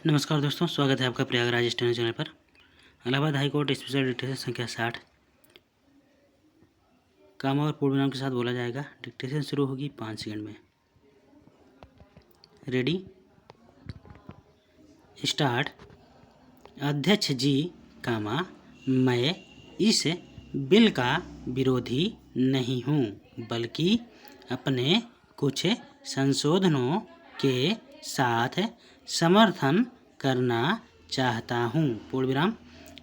नमस्कार दोस्तों, स्वागत है आपका प्रयागराज स्टडी चैनल पर। Allahabad high court special dictation संख्या 60 कामा और पूर्ण विराम के साथ बोला जाएगा। डिक्टेशन शुरू होगी 5 सेकंड में। Ready, start. अध्यक्ष जी, कामा, मैं इस बिल का विरोधी नहीं हूँ, बल्कि अपने कुछ संशोधनों के साथ समर्थन करना चाहता हूँ। पूर्ण विराम।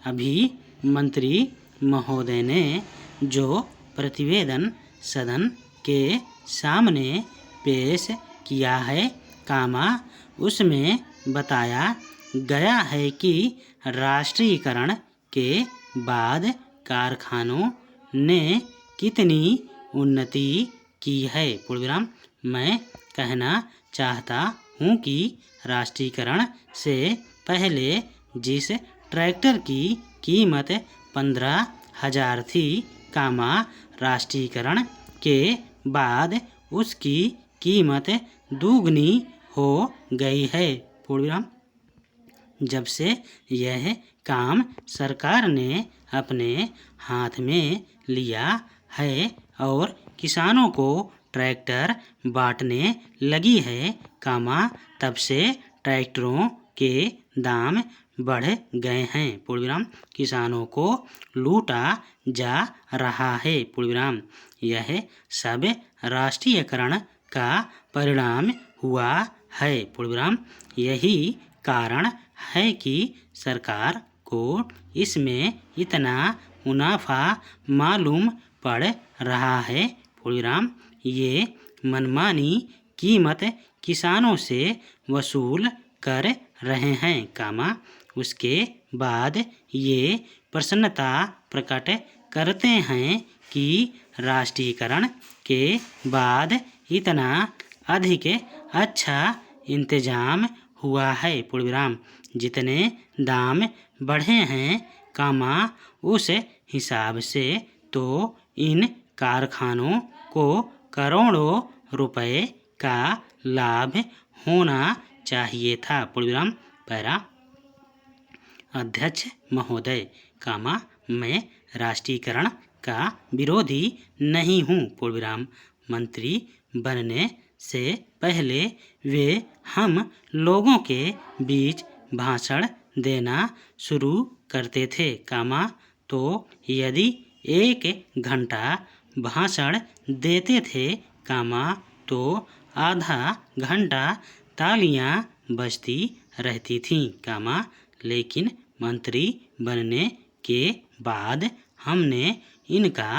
अभी मंत्री महोदय ने जो प्रतिवेदन सदन के सामने पेश किया है, कामा, उसमें बताया गया है कि राष्ट्रीयकरण के बाद कारखानों ने कितनी उन्नति की है। पूर्ण विराम। मैं कहना चाहता हूँ कि राष्ट्रीयकरण से पहले जिस ट्रैक्टर की कीमत 15,000 थी, कामा, राष्ट्रीयकरण के बाद उसकी कीमत दुगनी हो गई है। पूर्ण विराम। जब से यह काम सरकार ने अपने हाथ में लिया है और किसानों को ट्रैक्टर बांटने लगी है, कामा, तब से ट्रैक्टरों के दाम बढ़ गए हैं। पूर्ण विराम। किसानों को लूटा जा रहा है। पूर्ण विराम। यह सब राष्ट्रीयकरण का परिणाम हुआ है। पूर्ण विराम। यही कारण है कि सरकार को इसमें इतना मुनाफा मालूम पड़ रहा है। पूर्ण विराम। ये मनमानी कीमत किसानों से वसूल कर रहे हैं, कामा, उसके बाद ये प्रसन्नता प्रकट करते हैं कि राष्ट्रीयकरण के बाद इतना अधिक अच्छा इंतजाम हुआ है। पूर्ण विराम। जितने दाम बढ़े हैं, कामा, उस हिसाब से तो इन कारखानों को करोड़ों रुपए का लाभ होना चाहिए था। पूर्ण विराम। पैरा। अध्यक्ष महोदय, कामा, मैं राष्ट्रीयकरण का विरोधी नहीं हूँ। पूर्ण विराम। मंत्री बनने से पहले वे हम लोगों के बीच भाषण देना शुरू करते थे, कामा, तो यदि 1 घंटा भाषण देते थे, कामा, तो आधा घंटा तालियां बजती रहती थीं, कामा, लेकिन मंत्री बनने के बाद हमने इनका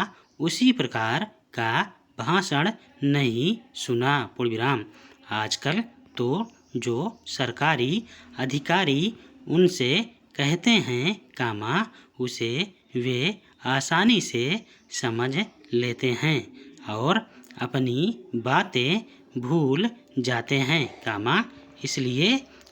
उसी प्रकार का भाषण नहीं सुना। पूर्ण विराम। आजकल तो जो सरकारी अधिकारी उनसे कहते हैं, कामा, उसे वे आसानी से समझ लेते हैं और अपनी बातें भूल जाते हैं, कामा, इसलिए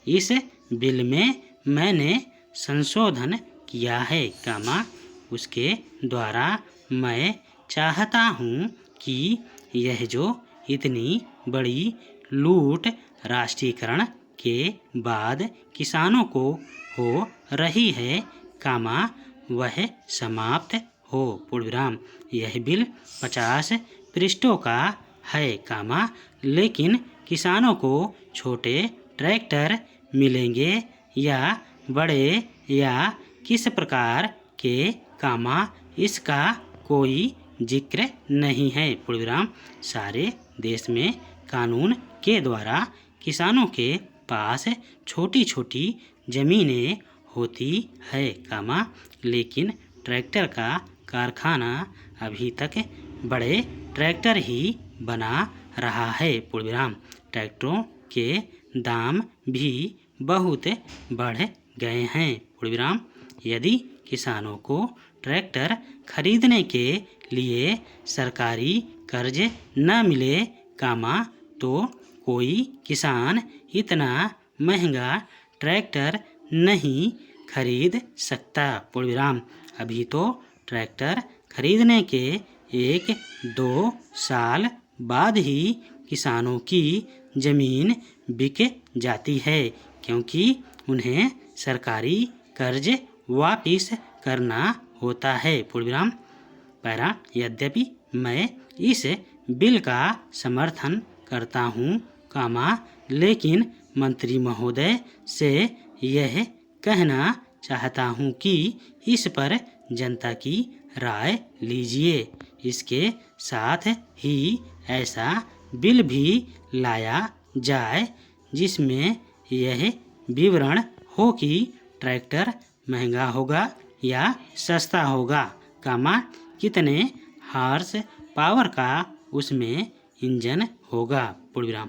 इस बिल में मैंने संशोधन किया है, कामा, उसके द्वारा मैं चाहता हूँ कि यह जो इतनी बड़ी लूट राष्ट्रीयकरण के बाद किसानों को हो रही है, कामा, वह समाप्त हो। पूर्ण विराम। यह बिल 50 पृष्ठों का है, कामा, लेकिन किसानों को छोटे ट्रैक्टर मिलेंगे या बड़े या किस प्रकार के, कामा, इसका कोई जिक्र नहीं है। पूर्ण विराम। सारे देश में कानून के द्वारा किसानों के पास छोटी छोटी जमीनें होती है, कामा, लेकिन ट्रैक्टर का कारखाना अभी तक बड़े ट्रैक्टर ही बना रहा है। पूर्ण विराम। ट्रैक्टरों के दाम भी बहुत बढ़ गए हैं। पूर्ण विराम। यदि किसानों को ट्रैक्टर खरीदने के लिए सरकारी कर्ज न मिले, कामा, तो कोई किसान इतना महंगा ट्रैक्टर नहीं खरीद सकता। पूर्ण विराम। अभी तो ट्रैक्टर खरीदने के 1-2 साल बाद ही किसानों की ज़मीन बिक जाती है, क्योंकि उन्हें सरकारी कर्ज वापिस करना होता है। पूर्ण विराम। पैरा। यद्यपि मैं इस बिल का समर्थन करता हूँ, लेकिन मंत्री महोदय से यह कहना चाहता हूँ कि इस पर जनता की राय लीजिए। इसके साथ ही ऐसा बिल भी लाया जाए जिसमें यह विवरण हो कि ट्रैक्टर महंगा होगा या सस्ता होगा, कितने हॉर्स पावर का उसमें इंजन होगा। पूर्ण विराम।